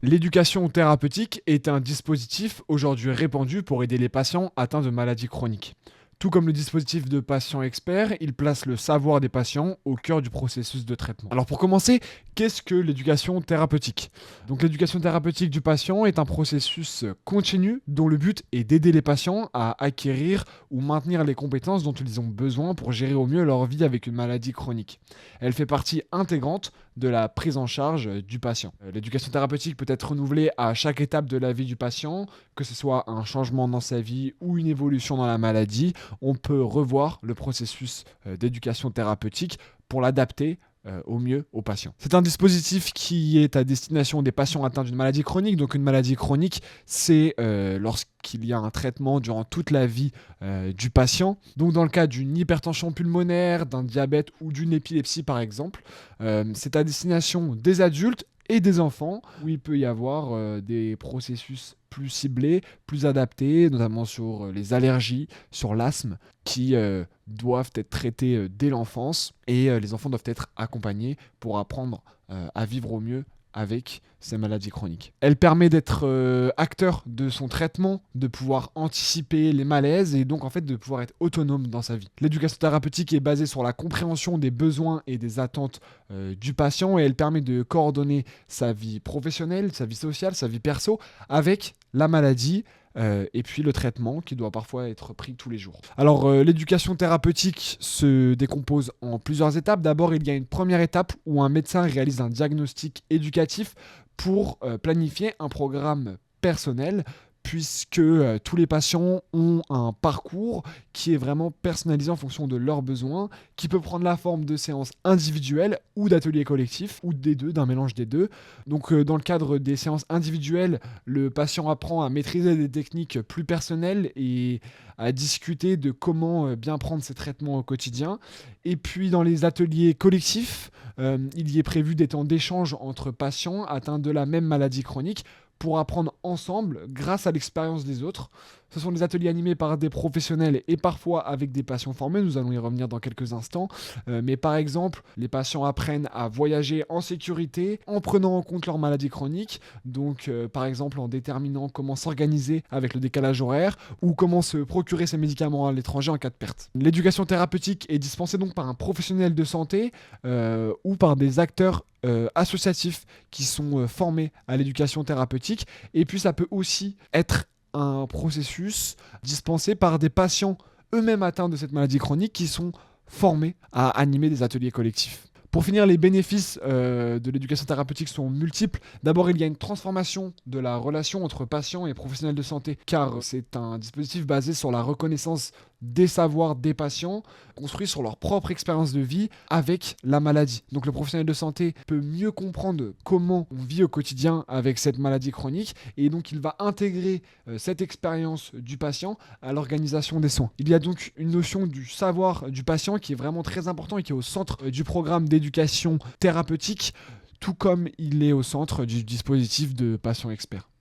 L'éducation thérapeutique est un dispositif aujourd'hui répandu pour aider les patients atteints de maladies chroniques. Tout comme le dispositif de patient expert, il place le savoir des patients au cœur du processus de traitement. Alors pour commencer, qu'est-ce que l'éducation thérapeutique? Donc l'éducation thérapeutique du patient est un processus continu dont le but est d'aider les patients à acquérir ou maintenir les compétences dont ils ont besoin pour gérer au mieux leur vie avec une maladie chronique. Elle fait partie intégrante de la prise en charge du patient. L'éducation thérapeutique peut être renouvelée à chaque étape de la vie du patient, que ce soit un changement dans sa vie ou une évolution dans la maladie. On peut revoir le processus d'éducation thérapeutique pour l'adapter au mieux aux patients. C'est un dispositif qui est à destination des patients atteints d'une maladie chronique. Donc une maladie chronique, c'est lorsqu'il y a un traitement durant toute la vie du patient. Donc dans le cas d'une hypertension pulmonaire, d'un diabète ou d'une épilepsie par exemple, c'est à destination des adultes et des enfants, où il peut y avoir des processus plus ciblés, plus adaptés, notamment sur les allergies, sur l'asthme, qui doivent être traités dès l'enfance, et les enfants doivent être accompagnés pour apprendre à vivre au mieux avec ces maladies chroniques. Elle permet d'être acteur de son traitement, de pouvoir anticiper les malaises et donc en fait de pouvoir être autonome dans sa vie. L'éducation thérapeutique est basée sur la compréhension des besoins et des attentes du patient, et elle permet de coordonner sa vie professionnelle, sa vie sociale, sa vie perso avec la maladie, et puis le traitement qui doit parfois être pris tous les jours. Alors l'éducation thérapeutique se décompose en plusieurs étapes. D'abord, il y a une première étape où un médecin réalise un diagnostic éducatif pour planifier un programme personnel, puisque tous les patients ont un parcours qui est vraiment personnalisé en fonction de leurs besoins, qui peut prendre la forme de séances individuelles ou d'ateliers collectifs, ou des deux, d'un mélange des deux. Donc dans le cadre des séances individuelles, le patient apprend à maîtriser des techniques plus personnelles et à discuter de comment bien prendre ses traitements au quotidien. Et puis dans les ateliers collectifs, il y est prévu des temps d'échange entre patients atteints de la même maladie chronique, pour apprendre ensemble grâce à l'expérience des autres. Ce sont des ateliers animés par des professionnels et parfois avec des patients formés, nous allons y revenir dans quelques instants. Mais par exemple, les patients apprennent à voyager en sécurité en prenant en compte leur maladie chronique, donc par exemple en déterminant comment s'organiser avec le décalage horaire ou comment se procurer ses médicaments à l'étranger en cas de perte. L'éducation thérapeutique est dispensée donc par un professionnel de santé ou par des acteurs associatifs qui sont formés à l'éducation thérapeutique, et puis ça peut aussi être un processus dispensé par des patients eux-mêmes atteints de cette maladie chronique qui sont formés à animer des ateliers collectifs. Pour finir, les bénéfices de l'éducation thérapeutique sont multiples. D'abord, il y a une transformation de la relation entre patients et professionnels de santé, car c'est un dispositif basé sur la reconnaissance des savoirs des patients, construits sur leur propre expérience de vie avec la maladie. Donc le professionnel de santé peut mieux comprendre comment on vit au quotidien avec cette maladie chronique, et donc il va intégrer cette expérience du patient à l'organisation des soins. Il y a donc une notion du savoir du patient qui est vraiment très important et qui est au centre du programme d'éducation thérapeutique, tout comme il est au centre du dispositif de patient expert.